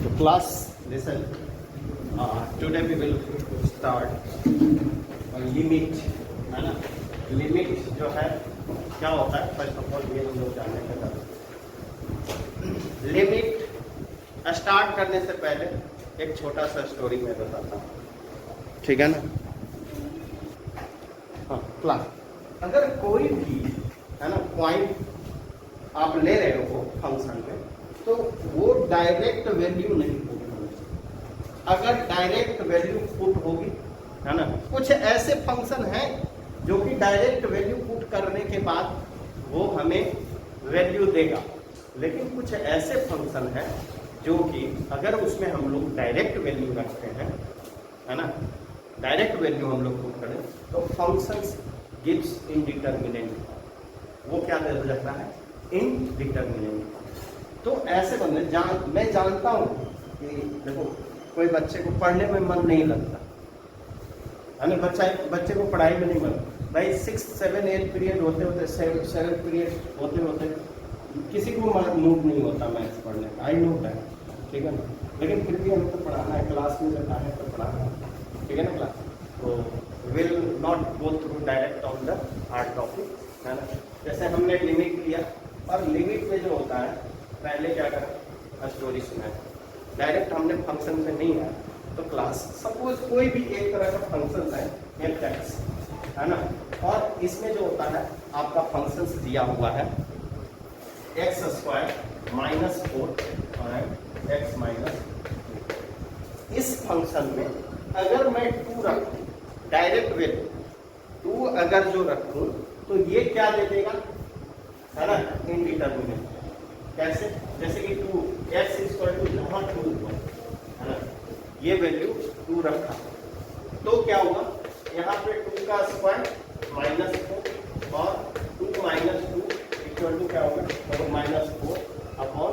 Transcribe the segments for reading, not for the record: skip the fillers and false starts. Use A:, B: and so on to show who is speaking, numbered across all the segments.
A: So class, listen. Today we will start limit, है ना. Limit जो है क्या होता है, फर्स्ट ऑफ ऑल ये हम लोग जानने का चाहते हैं. लिमिट स्टार्ट करने से पहले एक छोटा सा स्टोरी मैं बताता हूँ, ठीक है ना. हाँ, क्लास, अगर कोई भी है ना पॉइंट आप ले रहे हो फंक्शन में, तो वो डायरेक्ट वैल्यू नहीं पुट होगी. अगर डायरेक्ट वैल्यू पुट होगी, है ना, कुछ ऐसे फंक्शन हैं जो कि डायरेक्ट वैल्यू पुट करने के बाद वो हमें वैल्यू देगा, लेकिन कुछ ऐसे फंक्शन हैं जो कि अगर उसमें हम लोग डायरेक्ट वैल्यू रखते हैं, है ना, डायरेक्ट वैल्यू हम लोग पुट करें तो फंक्शंस गिव्स इनडिटरमिनेट. वो क्या दे जाता है, इनडिटरमिनेट. तो ऐसे बंदे मैं जानता हूँ कि देखो कोई बच्चे को पढ़ने में मन नहीं लगता, है ना, बच्चे को पढ़ाई में नहीं मन, भाई 6, 7, 8 पीरियड होते होते 7 पीरियड होते होते किसी को मूड नहीं होता मैथ्स पढ़ने का. आई नो दैट, ठीक है ना, लेकिन फिर भी हमें तो पढ़ाना है, क्लास में रहना है तो पढ़ाना है, ठीक है ना क्लास. तो will not go through direct on the hard topic, है ना. जैसे हमने लिमिट लिया, और लिमिट में जो होता है पहले क्या करें, स्टोरी सुना है. डायरेक्ट हमने फंक्शन से नहीं आया तो क्लास, सपोज कोई भी एक तरह का फंक्शन है f(x), है ना, और इसमें जो होता है आपका फंक्शन दिया हुआ है x² - 4 और x -2. इस फंक्शन में अगर मैं 2 रखूं, डायरेक्ट वैल्यू 2 अगर जो रखूं, तो ये क्या दे देगा, है ना, इनडिटरमिनेट. कैसे, जैसे कि 2x यहाँ 2 हुआ, है ना, ये वैल्यू 2 रखा, तो क्या हुआ, यहाँ पे 2 का स्क्वायर -4 और 2 - 2 इक्वल टू क्या होगा, तो -4 अपॉन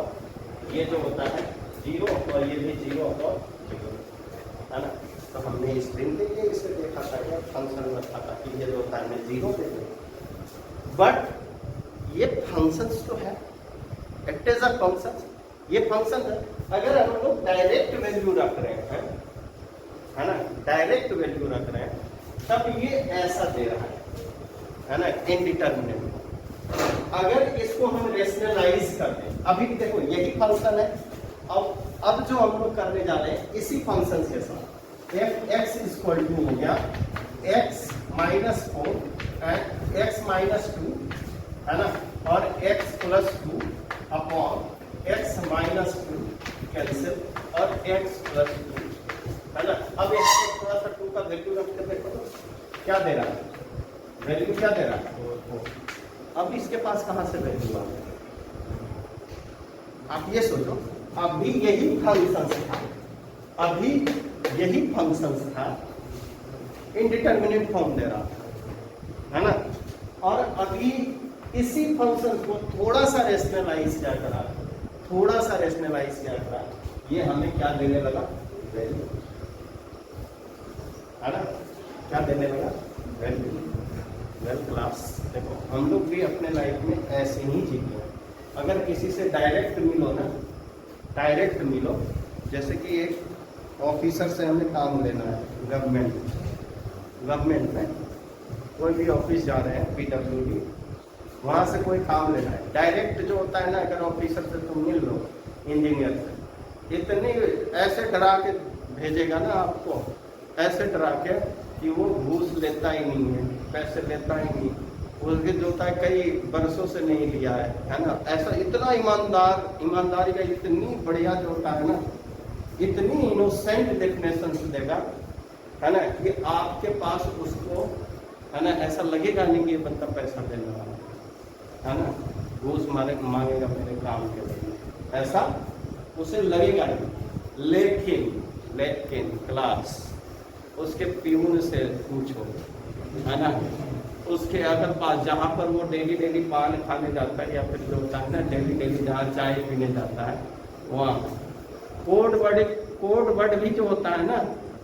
A: ये जो होता है 0, और ये भी 0 अपॉन 0, है ना. तो हमने स्क्रीन के लिए इसे देखा था, क्या फंक्शन रखा था कि ये जो होता है हमें 0 दे दे. बट ये फंक्शंस जो है इट इज अ फंक्शन, ये फंक्शन है. अगर हम लोग डायरेक्ट वैल्यू रख रहे हैं, है ना, डायरेक्ट वैल्यू रख रहे हैं, तब ये ऐसा दे रहा है ना, इनडिटरमिनेट. अगर इसको हम रेशनलाइज कर दें, अभी देखो यही फंक्शन है, अब जो हम लोग करने जा रहे हैं इसी फंक्शन के साथ f(x) = हो गया x - 4 एंड x - 2, है ना, और x + 2 अपॉन x - 2 कैंसिल और x + 2, है ना. अब इसको थोड़ा सा 2 का वैल्यू रख के देखो तो क्या दे रहा है, वैल्यू क्या दे रहा है. अब इसके पास कहाँ से वैल्यू आ गया, आप ये सोचो. अभी यही फंक्शन था, अभी यही फंक्शन था, इनडिटरमिनेट फॉर्म दे रहा था, है ना, और अभी इसी फंक्शन को थोड़ा सा रेशनलाइज क्या करा, थोड़ा सा रेशनलाइज क्या करा, ये हमें क्या देने लगा, वैल्यू, है ना, क्या देने लगा, वैल्यू. वेल क्लास, देखो हम लोग भी अपने लाइफ में ऐसे ही जीते हैं. अगर किसी से डायरेक्ट मिलो ना, डायरेक्ट मिलो, जैसे कि एक ऑफिसर से हमें काम लेना है, गवर्नमेंट में कोई भी ऑफिस जा रहे हैं, PWD, वहाँ से कोई काम लेना है. डायरेक्ट जो होता है ना, अगर ऑफिसर से तुम मिल लो, इंजीनियर से, इतनी ऐसे डरा के भेजेगा ना आपको, ऐसे डरा के कि वो घूस लेता ही नहीं है, पैसे लेता ही नहीं, उसके जो होता है कई बरसों से नहीं लिया है ना. ऐसा इतना ईमानदारी का इतनी बढ़िया जो होता है ना, इतनी इनोसेंट डेफिनेशन देगा, है ना, कि आपके पास उसको, है ना, ऐसा लगेगा नहीं कि ये बंदा पैसा देने वाला है ना, घूस मांगेगा मेरे काम के लिए, ऐसा उसे लगेगा नहीं. लेकिन क्लास, उसके प्यून से पूछो, है ना, उसके अगर पास जहाँ पर वो डेली पान खाने जाता है, या फिर जो होता है ना डेली जहाँ चाय पीने जाता है, वहाँ कोड वर्ड भी जो होता है ना,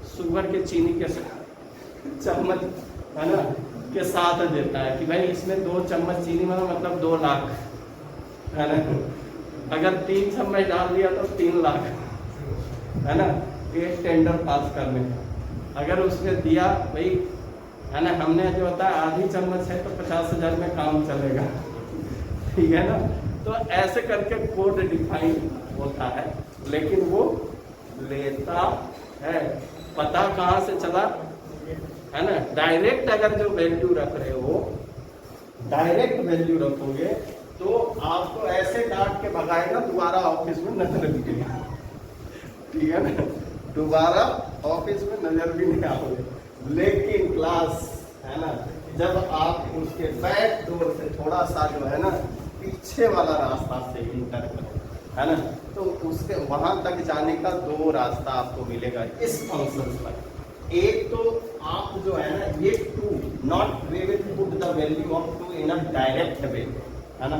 A: शुगर के चीनी के चम्मच, है ना, के साथ देता है कि भाई इसमें 2 चम्मच चीनी मतलब 2 लाख, है ना. अगर 3 चम्मच डाल दिया तो 3 लाख, है ना, एक टेंडर पास करने का। अगर उसने दिया भाई, है ना, हमने जो होता है आधी चम्मच है तो 50,000 में काम चलेगा, ठीक है ना। तो ऐसे करके कोड डिफाइन होता है, लेकिन वो लेता है। पता कहाँ से चला, है ना। डायरेक्ट अगर जो वैल्यू रख रहे हो, डायरेक्ट वैल्यू रखोगे तो आपको ऐसे डांट के भगाएगा, दोबारा ऑफिस में नजर भी नहीं आओगे, ठीक है ना, दोबारा ऑफिस में नजर भी नहीं आओगे। लेकिन क्लास, है ना, जब आप उसके बैक डोर से थोड़ा सा जो है ना पीछे वाला रास्ता से इंटर करो, है ना, तो उसके वहां तक जाने का दो रास्ता आपको मिलेगा इस फंक्शन पर। एक तो आप जो है ना ये two not we will put the value of two in a direct way, है ना,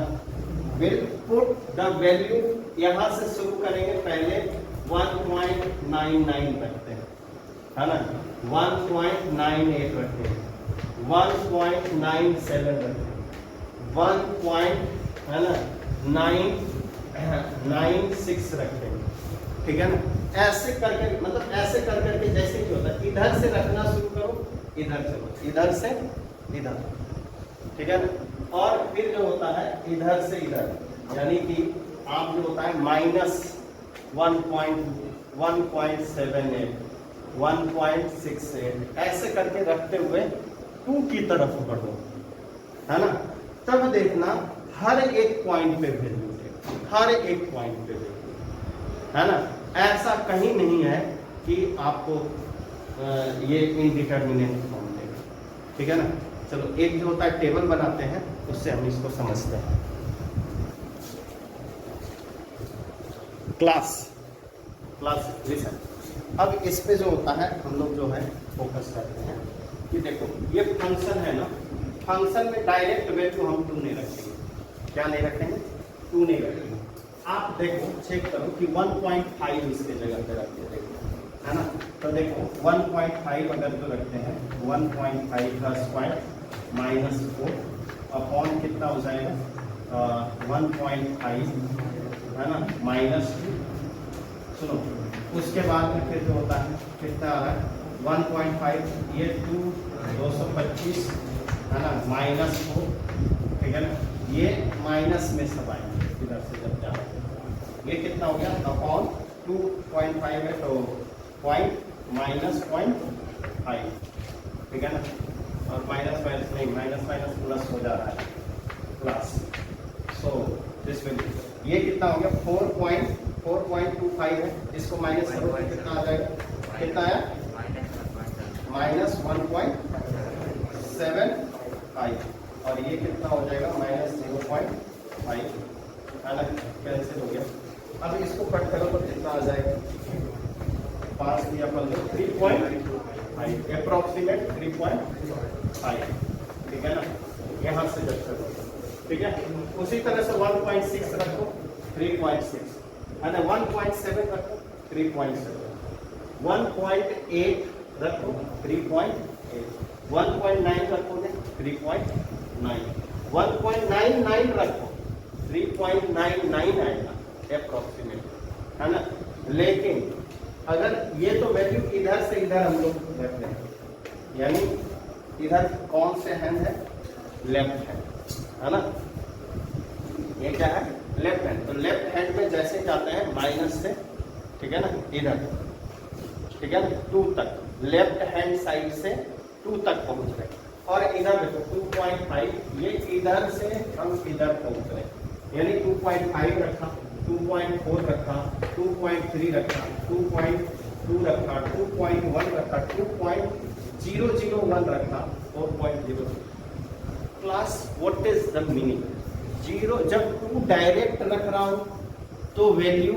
A: विल पुट द वैल्यू, यहां से शुरू करेंगे, पहले 1.99 रखते हैं, है ना, 1.98 रखते हैं, 1.97 रखते हैं, 996 रखते हैं, ठीक है ना। ऐसे करके, मतलब ऐसे कर करके जैसे कि होता है, इधर से रखना शुरू करो, इधर चलो, इधर से इधर, ठीक है ना। और फिर जो होता है इधर से इधर, यानी कि आप जो होता है -1.78, 1.68 ऐसे करके रखते हुए 2 की तरफ बढ़ो, है ना। तब देखना हर एक पॉइंट पे वैल्यू देगा, हर एक पॉइंट पे वैल्यू, है ना। ऐसा कहीं नहीं है कि आपको ये इनडिटर्मिनेट फॉर्म देगा, ठीक है ना। चलो एक जो होता है टेबल बनाते हैं, उससे हम इसको समझते हैं। क्लास लिसन, अब इस पे जो होता है हम लोग जो है फोकस करते हैं कि देखो ये फंक्शन है ना, फंक्शन में डायरेक्ट वैल्यू हम 2 नहीं रखेंगे। क्या नहीं रखेंगे? 2 नहीं रखेंगे। आप देखो, चेक करो कि 1.5 इसके जगह पे रखते हैं, है ना। तो देखो 1.5 अगर जो रखते हैं, 1.5 का स्क्वायर -4 अपॉन कितना हो जाएगा, 1.5, है ना, -2। सुनो, उसके बाद में फिर जो होता है कितना आ रहा है, 1.5 ये 225, है ना, -4, ठीक है ना। ये माइनस में सब आएंगे इधर से जब जा रहे हैं, ये कितना हो गया, अपॉन 2.5 है तो -0.5, ठीक है ना। और माइनस नहीं, माइनस प्लस हो जा रहा है, प्लस। सो दिस विल, ये कितना हो गया, 4.25 है, इसको माइनस करो तो कितना आ जाएगा, कितना आया, -1.75, और ये कितना हो जाएगा, -0.5, है ना, कैंसिल हो गया। अब इसको कट करो तो कितना आ जाएगा, पास दिया अपन 3.5, अप्रोक्सीमेट 3.5, ठीक है ना। यहाँ से जब करो, ठीक है। उसी तरह से 1.6 रखो, 3.6, है ना, 1.7 रखो, 3.7, 1.8 रखो, 3.8, 1.9 रखोगे, 3.9, 1.99 रखो, 3.99 आएगा अप्रोक्सीमेट, है ना। लेकिन अगर ये तो वैल्यू इधर से इधर हम लोग रख रहे हैं, यानी इधर कौन से हैंड है, लेफ्ट हैंड, है ना। ये क्या है, लेफ्ट हैंड। तो लेफ्ट हैंड में जैसे जाते हैं माइनस से, ठीक है ना, इधर, ठीक है ना, 2 तक, लेफ्ट हैंड साइड से 2 तक पहुंच रहे। और इधर देखो 2.5, ये इधर से हम इधर पहुंच रहे, यानी 2.5 रखा, 2.4 रखा, 2.3 रखा, 2.2 रखा, 2.1 रखा, 2.001 रखा, 4.0। Class what is the meaning, 0 जब 2 डायरेक्ट रख रहा हूं तो वैल्यू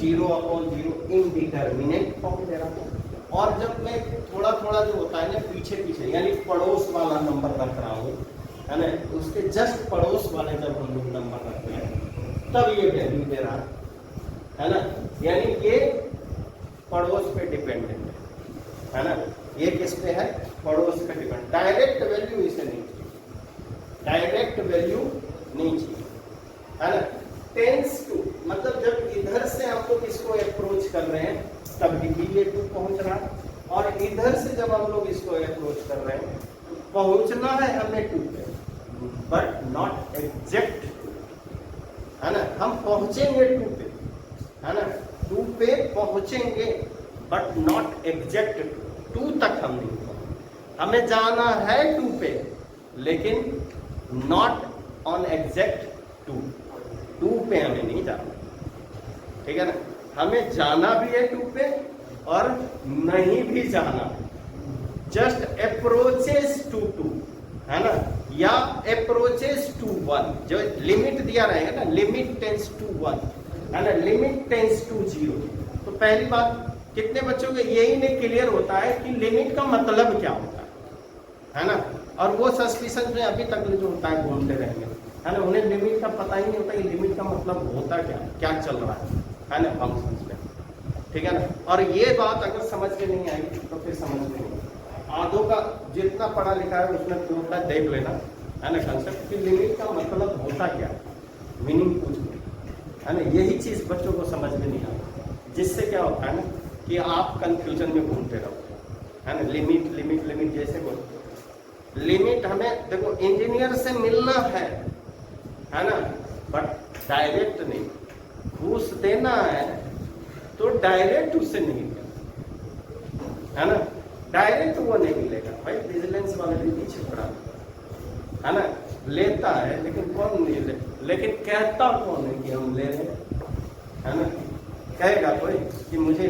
A: 0/0 इनडिटर्मिनेट फॉर्म दे रहा हूं, और जब मैं थोड़ा थोड़ा जो होता है ना पीछे पीछे, यानी पड़ोस वाला नंबर रख रहा हूँ, है ना, उसके जस्ट पड़ोस वाले जब हम लोग नंबर रखते हैं तब ये वैल्यू दे रहा है ना। यानी ये पड़ोस पे डिपेंडेंट है ना, ये किस पे है, पड़ोस पे डिपेंड। डायरेक्ट वैल्यू इसे नहीं चाहिए, डायरेक्ट वैल्यू नहीं चाहिए, है ना। टेंस टू, मतलब जब इधर से हम लोग इसको अप्रोच कर रहे हैं तभी भी ये टू पहुंच रहा है। और इधर से जब हम लोग इसको अप्रोच कर रहे हैं तो पहुंचना है हमें टू पे, बट नॉट एग्जैक्ट, है ना। हम पहुंचेंगे टू पे, है ना, टू पे पहुंचेंगे बट नॉट एग्जैक्ट टू तक हम नहीं पहुंचे। हमें जाना है टू पे लेकिन नॉट ऑन एग्जैक्ट टू पे हमें नहीं जाना, ठीक है ना। हमें जाना भी है टू पे और नहीं भी जाना, जस्ट अप्रोचेस टू टू, है ना, या अप्रोचेस टू वन। जो लिमिट दिया रहेगा ना, लिमिट टेंस टू वन, है ना, लिमिट टेंस टू जीरो। तो पहली बात कितने बच्चों के यही नहीं क्लियर होता है कि लिमिट का मतलब क्या होता है ना। और वो सस्पिशन में अभी तक जो होता है घूमते रहेंगे, है ना, उन्हें लिमिट का पता ही नहीं होता कि लिमिट का मतलब होता क्या चल रहा है ना, फंक्शंस में, ठीक है ना। और ये बात अगर समझ में नहीं आई तो फिर समझ में नहीं। आधों का जितना पढ़ा लिखा है उसमें पूरा देख लेना, है ना, कंसेप्ट कि लिमिट का मतलब होता क्या, मीनिंग पूछ लो, है ना। यही चीज बच्चों को समझ में नहीं आता, जिससे क्या होता है ना कि आप कंफ्यूजन में घूमते रहो, है ना। लिमिट लिमिट लिमिट जैसे बोलते, लिमिट हमें देखो इंजीनियर से मिलना है ना, बट डायरेक्ट नहीं। घूस देना है तो डायरेक्ट उससे नहीं मिलेगा, है ना, डायरेक्ट वो नहीं मिलेगा भाई। विजिलेंस वाले भी पीछे पड़ा, है ना, लेता है लेकिन कौन नहीं ले, लेकिन कहता कौन है कि हम ले रहे, है ना। कहेगा कोई कि मुझे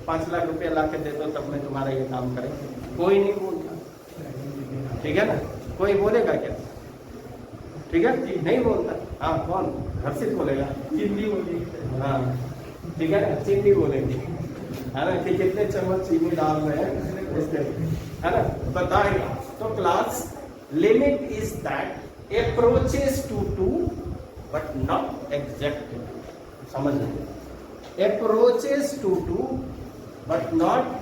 A: 5 लाख रुपया ला के दे दो तब मैं तुम्हारा ये काम करेंगे, कोई नहीं बोलता, ठीक है ना। कोई बोलेगा क्या, ठीक है, नहीं बोलता। हाँ, कौन हर्षित बोलेगा, चीनी बोलेगी, हाँ ठीक है ना, चीनी बोलेगी, है ना, कि कितने चम्मच चीनी डाल रहे हैं इसके, है ना, बताएगा। तो class limit is that approaches to two but not exact, समझ लीजिए, approaches to two but not,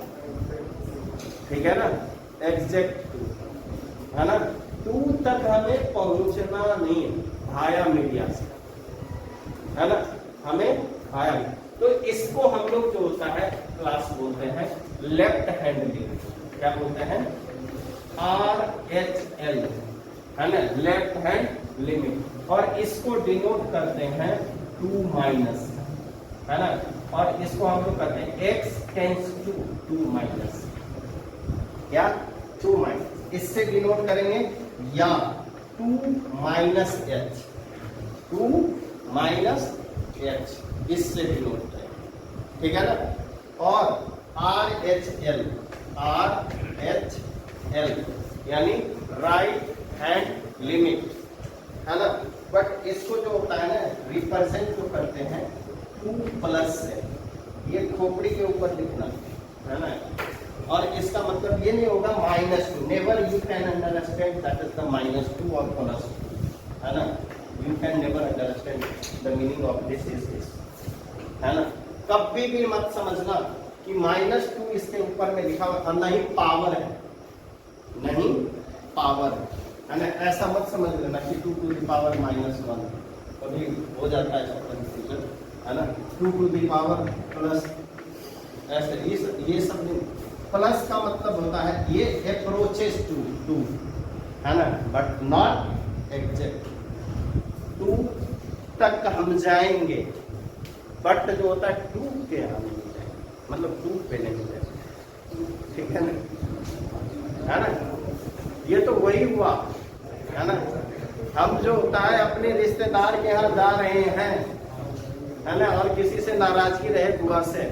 A: ठीक है ना, एग्जैक्ट टू, है ना। टू तक हमें पहुंचना नहीं, भाया मीडिया से, है ना, हमें भाया। तो इसको हम लोग जो होता है क्लास बोलते हैं लेफ्ट हैंड लिमिट, क्या बोलते हैं, RHL, है ना, लेफ्ट हैंड लिमिट। और इसको डिनोट करते हैं 2 माइनस, है ना, और इसको हम लोग करते हैं x टेंस टू 2 माइनस, क्या 2 माइनस, इससे डिनोट करेंगे, या 2 माइनस h, 2 माइनस h, इससे डिनोट करेंगे, ठीक है ना। और RHL, यानी राइट हैंड लिमिट, है ना। बट इसको जो होता है ना रिप्रेजेंट जो करते हैं 2 प्लस से, ये खोपड़ी के ऊपर लिखना, है ना। और इसका मतलब ये नहीं होगा -2, never you can understand that is the -2 और +2, है ना। You can never understand the meaning of this is this, है ना। कभी भी मत समझना कि -2 इसके ऊपर में लिखा हुआ, नहीं पावर है, नहीं पावर है ना, ऐसा मत समझ लेना कि 2 टू द पावर -1, कभी हो जाता है ऐसा कंफ्यूजन, है ना। 2 टू द पावर प्लस, ऐसे ये सब नहीं। प्लस का मतलब होता है ये अप्रोचेस टू 2, है ना, बट नॉट एग्जैक्ट 2 तक हम जाएंगे, बट जो होता है 2 के हम नहीं जाएंगे, मतलब 2 पे नहीं जाएंगे, ठीक है ना, है ना। ये तो वही हुआ, है ना। हम जो होता है अपने रिश्तेदार के यहाँ जा रहे हैं, है ना, और किसी से नाराजगी रहे बुआ से,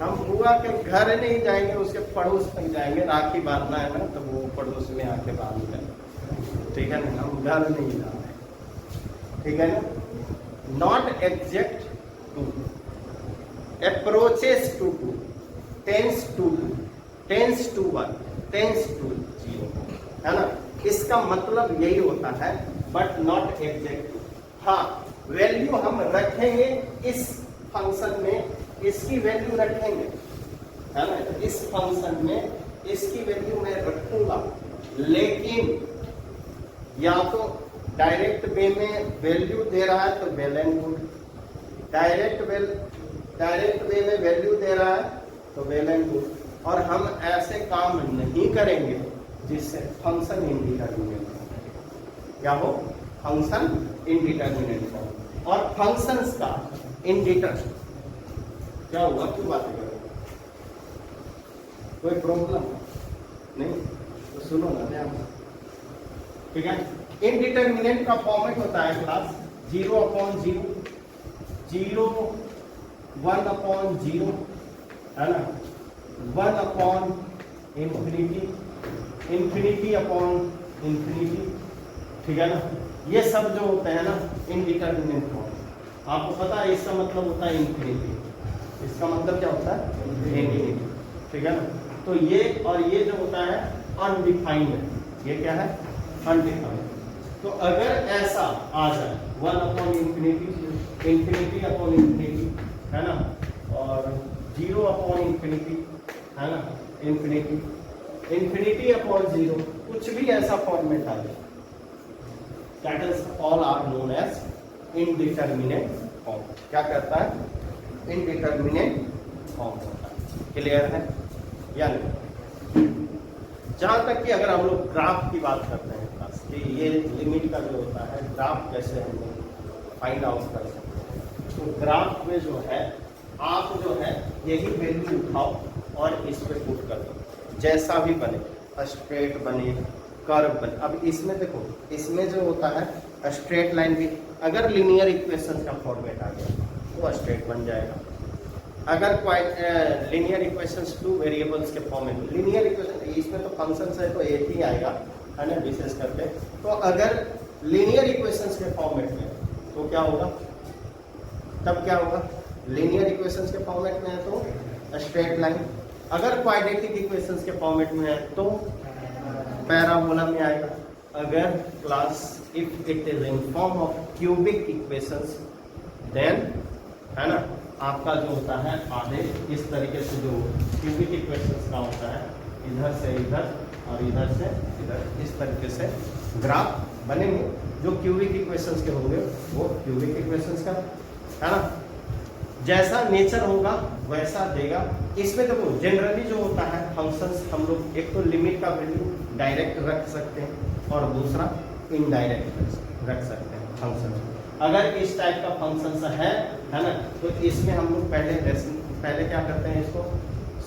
A: हम बुआ के घर नहीं जाएंगे, उसके पड़ोस तक जाएंगे, राखी बांधना है ना, तो वो पड़ोस में आके बांध दें, ठीक है ना, हम घर नहीं जा रहे, ठीक है ना। Not exact two, approaches to 2, tends to 2, tends to 1, tends to 0, है ना। इसका मतलब यही होता है, बट नॉट एग्जैक्ट। हाँ, वैल्यू हम रखेंगे इस फंक्शन में, इसकी वैल्यू रखेंगे, है ना, इस फंक्शन में इसकी वैल्यू मैं रखूंगा, लेकिन या तो डायरेक्ट वे में वैल्यू दे रहा है तो well and good, direct way में वैल्यू दे रहा है तो वेल एंड गुड, और हम ऐसे काम नहीं करेंगे जिससे फंक्शन इंडिटरमिनेट हो। क्या हो? फंक्शन इंडिटरमिनेट हो। और फंक्शंस का इंडिटरमिनेट क्या हुआ? क्यों बातें करो? कोई प्रॉब्लम नहीं तो सुनो ना ध्यान से, ठीक है। इंडिटरमिनेट का फॉर्मेट होता है क्लास 0/0, 0 1/0, है ना, 1/∞, ∞/∞, ठीक है ना। ये सब जो होते हैं ना इनडिटरमिनेट फॉर्म। आपको पता है इसका मतलब होता है इंफिनिटी, इसका मतलब क्या होता है? इंफिनिटी, ठीक है ना। तो ये और ये जो होता है अनडिफाइंड, ये क्या है? अनडिफाइंड। तो अगर ऐसा आ जाए 1/∞, ∞/∞, है ना, और 0/∞, है ना, ∞/0, कुछ भी ऐसा फॉर्मेट आ जाए, that is all are known as indeterminate form. क्या कहता है? इनडिटरमिनेट फॉर्म होता है। क्लियर है? या नहीं? जहां तक कि अगर हम लोग ग्राफ की बात करते हैं क्लास कि ये लिमिट का जो होता है ग्राफ कैसे हम लोग फाइंड आउट कर सकते हैं, तो ग्राफ में जो है आप जो है यही वैल्यू उठाओ और इस पे पुट कर दो, जैसा भी बने, स्ट्रेट बने, कर्व बने। अब इसमें देखो, इसमें जो होता है स्ट्रेट लाइन भी, अगर लीनियर इक्वेशन का फॉर्मेट आ गया तो स्ट्रेट बन जाएगा। अगर लीनियर इक्वेशंस टू वेरिएबल्स के फॉर्म में, लीनियर इक्वेशन इसमें तो फंक्शंस है तो एक ही आएगा, है ना, विशेष करके। तो अगर लीनियर इक्वेशंस के फॉर्मेट में तो क्या होगा? तब क्या होगा? लीनियर इक्वेशंस के फॉर्मेट में है तो स्ट्रेट लाइन, अगर क्वाड्रेटिक इक्वेशंस के फॉर्मेट में है तो पैराबोला में आएगा। अगर class if it is in form of cubic equations then, है ना, आपका जो होता है आधे इस तरीके से जो क्यूबिक इक्वेशंस का होता है, इधर से इधर और इधर से इधर, इस तरीके से ग्राफ बनेंगे। जो क्यूबिक इक्वेशंस के होंगे वो क्यूबिक इक्वेशंस का, है ना, जैसा नेचर होगा वैसा देगा। इसमें देखो जनरली जो होता है फंक्शंस, हम लोग एक तो लिमिट का वैल्यू डायरेक्ट रख सकते हैं और दूसरा इनडायरेक्ट रख सकते हैं फंक्शन। अगर इस टाइप का फंक्शन है ना, तो इसमें हम लोग पहले क्या करते हैं, इसको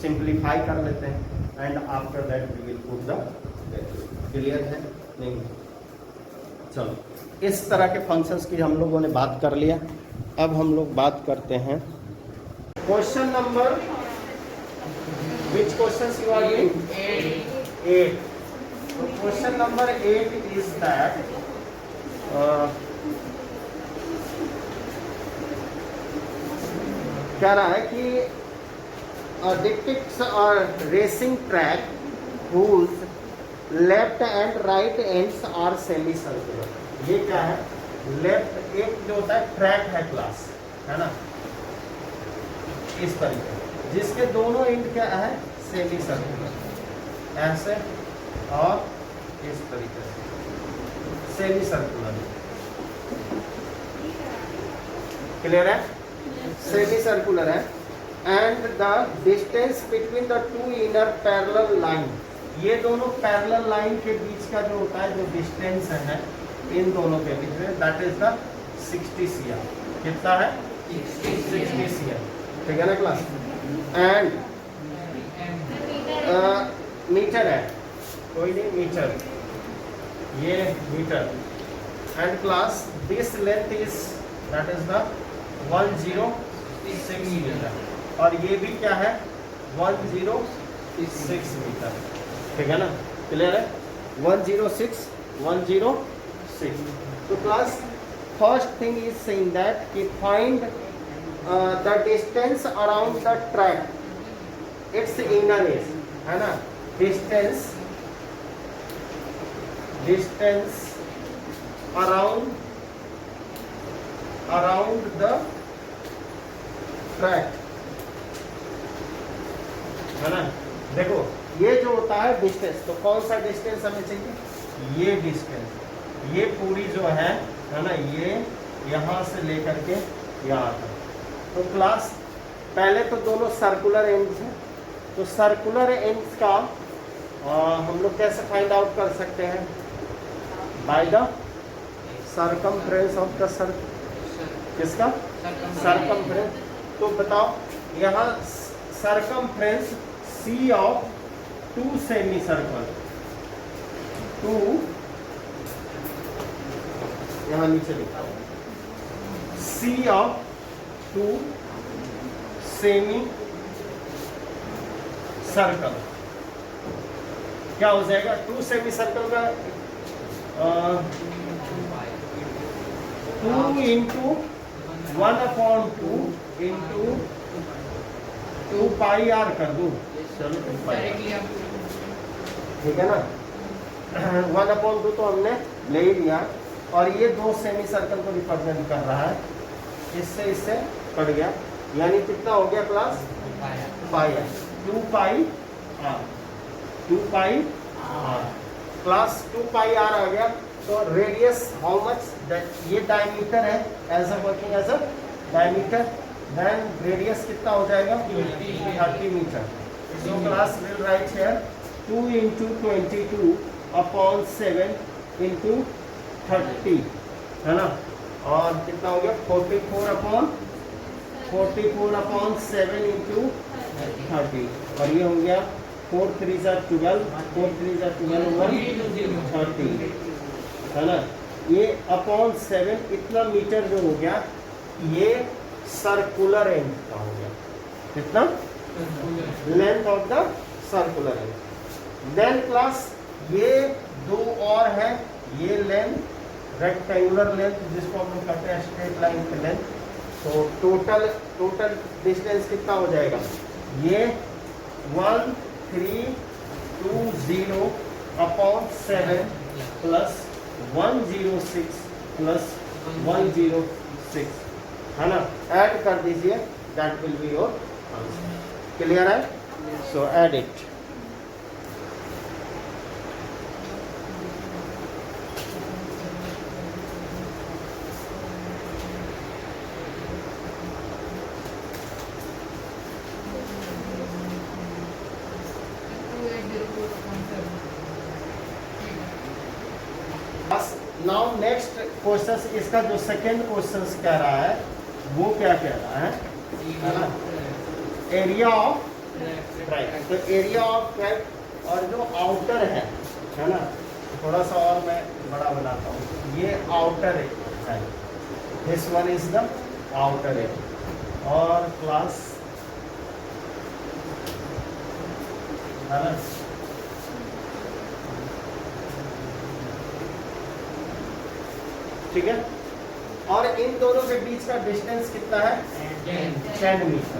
A: सिंप्लीफाई कर लेते हैं and after that we will put the value. Clear है? नहीं? चलो, इस तरह के फंक्शंस की हम लोगों ने बात कर लिया। अब हम लोग बात करते हैं question number, which question you are doing? 8। तो क्वेश्चन नंबर 8 इज दैट कह रहा है कि depicts a racing track whose left end right ends are semi circular. ये क्या है? लेफ्ट एक जो होता है ट्रैक है क्लास, है ना, इस तरीके, जिसके दोनों एंड क्या है? सेमी सर्कुलर, ऐसे और इस तरीके से सेमी सर्कुलर। क्लियर है? सेमी सर्कुलर है। And the distance between the two inner parallel line, ये दोनों पैरेलल लाइन के बीच का जो होता है, जो डिस्टेंस है इन दोनों के बीच में, दैट इज द 60 cm। कितना है? 60 cm, ठीक है ना क्लास। एंड मीटर है, कोई नहीं, मीटर, ये metre. And class this length is that is the 106 metre, और ये भी क्या है? 106 मीटर, ठीक है ना। क्लियर है? 106, 106। तो class first thing is saying that कि find the distance around the track, it's inner edge, है ना, डिस्टेंस अराउंड द ट्रैक, है ना। देखो ये जो होता है डिस्टेंस, तो कौन सा डिस्टेंस हमें चाहिए? ये डिस्टेंस, ये पूरी जो है ना, ये यहाँ से लेकर के यहाँ तक। तो क्लास पहले तो दोनों सर्कुलर एंड्स हैं, तो सर्कुलर एंड्स का हम लोग कैसे फाइंड आउट कर सकते हैं? By the circumference of the circle. किसका? सर्कमफ्रेंस। तो बताओ यहाँ circumference C of two semi circle, two यहाँ नीचे लिखा हुआ C of two semi circle क्या हो जाएगा? टू सेमी सर्कल का 2 इंटू 1/2 इंटू 2 पाई आर कर दूं। चलो 2 पाई, ठीक है ना। 1/2 तो हमने ले ही लिया, और ये 2 सेमी सर्कल को रिप्रेजेंट कर रहा है, इससे कट गया, यानी कितना हो गया class? Pi r, 2 pi r, 2 pi r class 2 pi r आ गया। तो रेडियस हाउ मच? ये डायमीटर है, as a working as a diameter, then radius कितना हो जाएगा? 30 metre. So class will write here 2 into 22/7 into 30, है ना, और कितना हो गया? 44/7 इंटू 30, और ये हो गया 4 3 12, 4 3 12 over 30, है ना। ये अपॉन 7 इतना मीटर जो हो गया, ये सर्कुलर एंड का हो गया। कितना? Length of the circular end. Then class ये 2 और है, ये लेंथ रेक्टेंगुलर लेंथ जिसको हम लोग कहते हैं स्ट्रेट लाइन की लेंथ। तो टोटल डिस्टेंस कितना हो जाएगा? ये 1320/7 प्लस 106 प्लस 106, है ना। ऐड कर दीजिए, that will be your answer. Clear है? So add it. Now next question, इसका जो सेकेंड क्वेश्चन कह रहा है वो क्या कह रहा है ना, एरिया ऑफ ट्रैक। तो एरिया ऑफ ट्रैक और जो आउटर है ना, थोड़ा सा और मैं बड़ा बनाता हूँ, ये आउटर है, this one is the outer है, और क्लास, है ना, ठीक है। और इन दोनों के बीच का डिस्टेंस कितना है? 10 मीटर।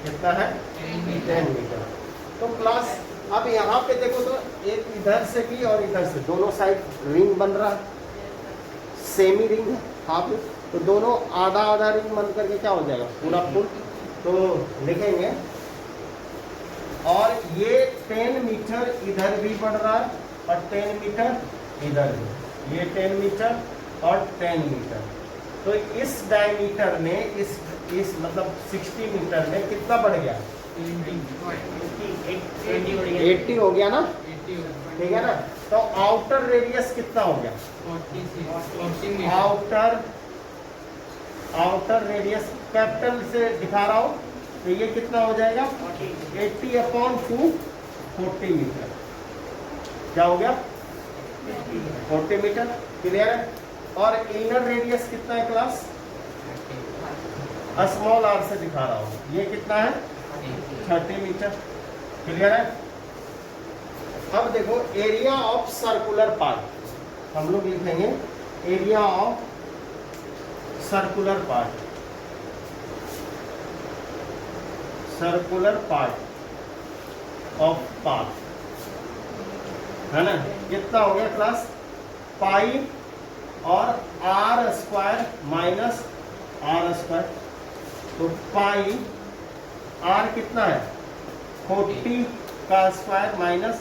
A: कितना है? 10 मीटर। तो क्लास अब यहाँ पे देखो तो एक इधर से भी और इधर से दोनों साइड रिंग बन रहा है, सेमी रिंग है हाफ, तो दोनों आधा आधा रिंग बन करके क्या हो जाएगा? पूरा फुल। तो लिखेंगे, और ये 10 मीटर इधर भी बढ़ रहा है और 10 मीटर इधर भी, ये 10 मीटर और 10 मीटर। तो इस डायमीटर में इस मतलब 60 मीटर में कितना बढ़ गया? 80 हो गया ना, ठीक है ना। तो आउटर रेडियस कितना हो गया? आउटर रेडियस कैपिटल से दिखा रहा हूं, तो ये कितना हो जाएगा? 80/2 40 मीटर। क्या हो गया? 40 मीटर। क्लियर है? और इनर रेडियस कितना है क्लास? स्मॉल आर से दिखा रहा हूं, ये कितना है? 30 मीटर। क्लियर है? अब देखो एरिया ऑफ सर्कुलर पार्ट, हम लोग लिखेंगे area of circular part, circular part of path, है ना। कितना हो गया क्लास? पाई और r² माइनस r², तो पाई r कितना है? 40 का स्क्वायर माइनस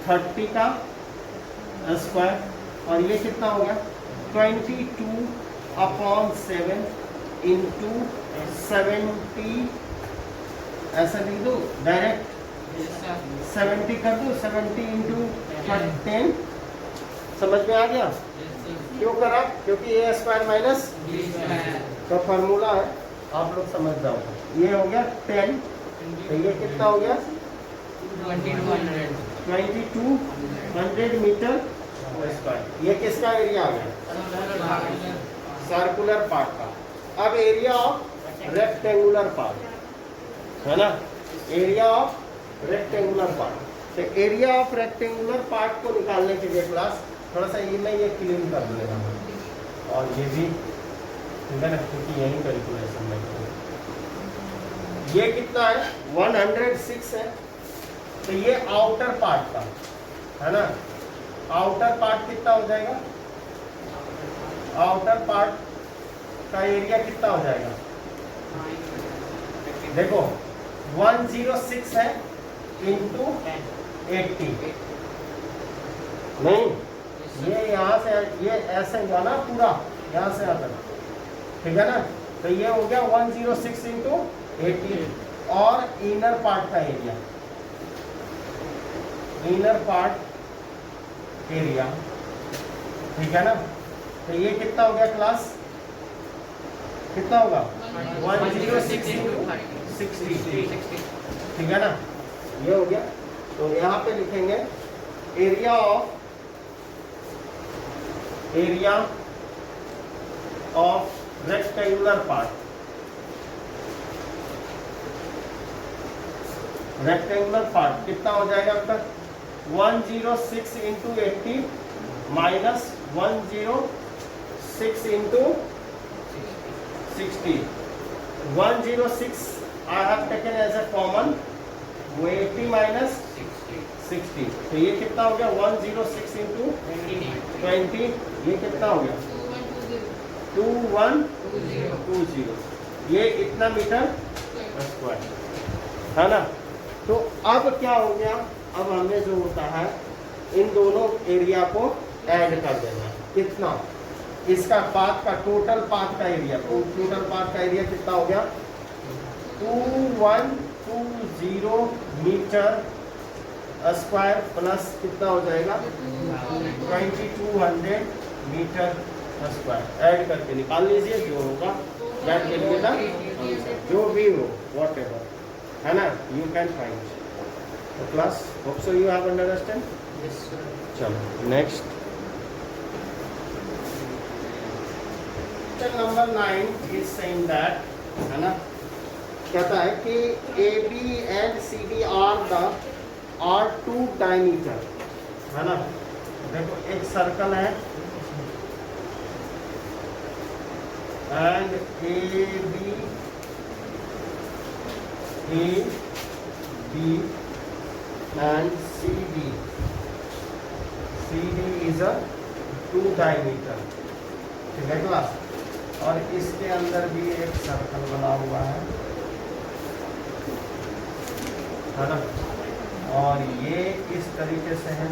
A: 30 का स्क्वायर, और ये कितना हो गया? 22/7 इंटू 70 ऐसा लिख दो डायरेक्ट, 70 कर दो, 70 इंटू 10, समझ में आ गया? क्यों करा? क्योंकि ए स्क्वायर माइनस का फॉर्मूला है, आप लोग समझ जाओ। ये हो गया 10, तो ये कितना हो गया? 2200 मीटर स्क्वायर। ये किसका एरिया आ गया? सर्कुलर पार्ट का। अब एरिया ऑफ रेक्टेंगुलर पार्ट है ना, एरिया ऑफ रेक्टेंगुलर पार्ट। तो एरिया ऑफ रेक्टेंगुलर पार्ट को निकालने के लिए क्लास थोड़ा सा ये मैं ये क्लीन कर लेगा, और ये भी ठीक है ना, क्योंकि यही कैलकुलेशन में ये कितना है? 106 है। तो ये आउटर पार्ट का है ना, आउटर पार्ट कितना हो जाएगा? आउटर पार्ट का एरिया कितना हो जाएगा? देखो 106 है इंटू 80, नहीं ये यहाँ से ये ऐसे हुआ ना पूरा, यहाँ से आता, ठीक है ना। तो ये हो गया 106 इंटू 80, और इनर पार्ट का एरिया, इनर पार्ट एरिया, ठीक है ना। तो ये कितना हो गया क्लास? कितना होगा? 106 इंटू 60, ठीक है ना, ये हो गया। तो यहाँ पे लिखेंगे area of rectangular part, rectangular part कितना हो जाएगा अब तक? 106 into 80 minus 106 into 60। 106 I have taken as a common, वो 80 माइनस 60, तो ये कितना हो गया? 106 इंटू 20, ये कितना हो गया? 2120, ये इतना मीटर स्क्वायर है ना। तो अब क्या हो गया? अब हमें जो होता है इन दोनों एरिया को ऐड कर देना है। कितना? इसका पाथ का टोटल पाथ का एरिया, टोटल पाथ का एरिया कितना हो गया? 2120 मीटर स्क्वायर प्लस कितना हो जाएगा? 2200 मीटर स्क्वायर। ऐड करके निकाल लीजिए जो होगा, that will be the answer, जो भी हो वॉट एवर, है ना, यू कैन फाइंड। तो class hope so you have understand. चलो next number 9 is saying that, है ना, कहता है कि AB and CD are two diameter, है ना। देखो एक सर्कल है and AB and CD is a 2 diameter, ठीक है क्लास। और इसके अंदर भी एक सर्कल बना हुआ है ना, और ये इस तरीके से है,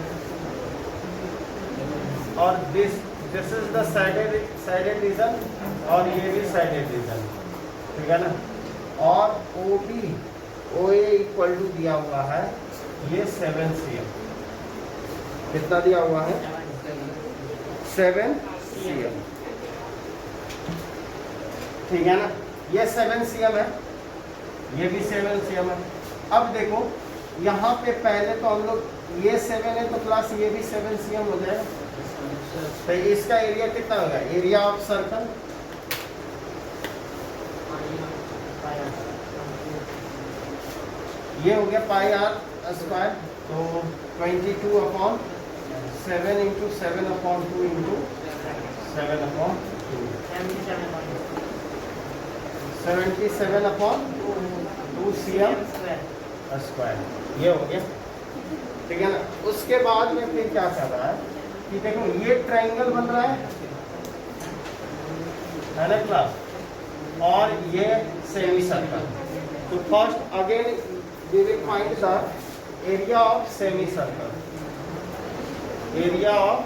A: और this is the shaded region, और ये भी साइडेड रीजन, ठीक है ना। और OA इक्वल टू दिया हुआ है ये 7 cm, कितना दिया हुआ है? 7 cm, ठीक है ना। ये 7 cm है, ये भी 7 cm है। अब देखो यहाँ पे पहले तो हम लोग ये 7 है तो क्लास ये भी 7 cm हो जाएगा। तो इसका एरिया कितना होगा? एरिया ऑफ सर्कल ये हो गया पाई आर स्क्वायर, तो 22/7 इंटू 7/2 इंटू 7/2, 77/2 cm स्क्वायर, ये हो गया, ठीक है ना। उसके बाद में फिर क्या कर रहा है कि देखो ये ट्रायंगल बन रहा है ना क्लास, और ये सेमी सर्कल। तो first again we will find the area of semicircle, area of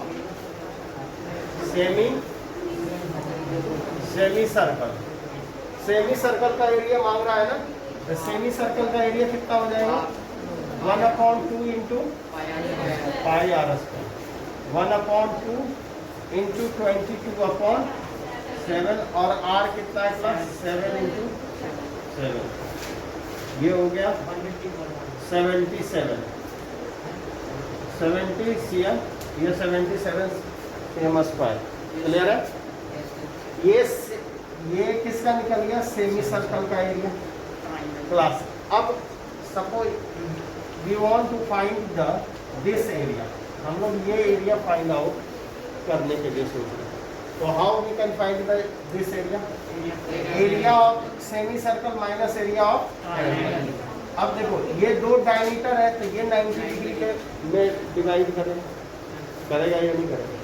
A: semicircle का एरिया मांग रहा है ना, तो सेमी सर्कल का एरिया कितना हो जाएगा 1/2 into pi r square 1/2 into 22/7 और आर कितना है क्लास 7 इंटू 7 ये हो गया 77 70 cm ये 77 cm स्क्वायर क्लियर है। ये किसका निकल गया सेमी सर्कल का एरिया क्लास। अब suppose we want to find the this area, हम लोग ये एरिया फाइंड आउट करने के लिए सोच रहे हैं। तो how we can find the this area of semi circle minus area of. अब देखो ये दो डायमीटर है तो ये 90 डिग्री के में डिवाइड करेगा या नहीं करेगा।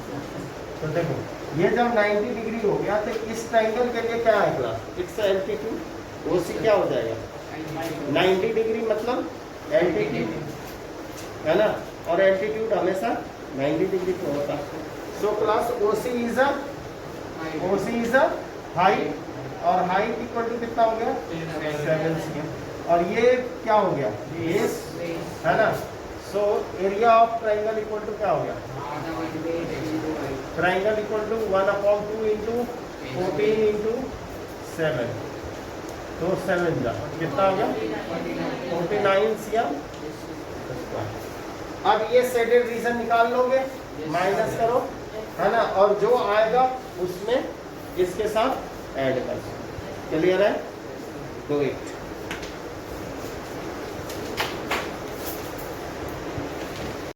A: तो देखो ये जब 90 डिग्री हो गया तो इस ट्रायंगल के लिए क्या है क्लास इट्स एल्टीट्यूड ओसी क्या हो जाएगा 90 डिग्री मतलब एल्टीट्यूड है ना, और एल्टीट्यूड हमेशा 90 डिग्री पे होता है। So class OC is a height और हाइट इक्वल टू कितना हो गया 7 cm और ये क्या हो गया बेस है ना। So area of triangle equal to क्या हो गया triangle equal to 1/2 into 14 into 7 तो 7 जा कितना हो गया 49 cm। अब ये शेडेड रीजन निकाल लोगे माइनस करो है ना, और जो आएगा उसमें इसके साथ ऐड कर। क्लियर है, डू इट।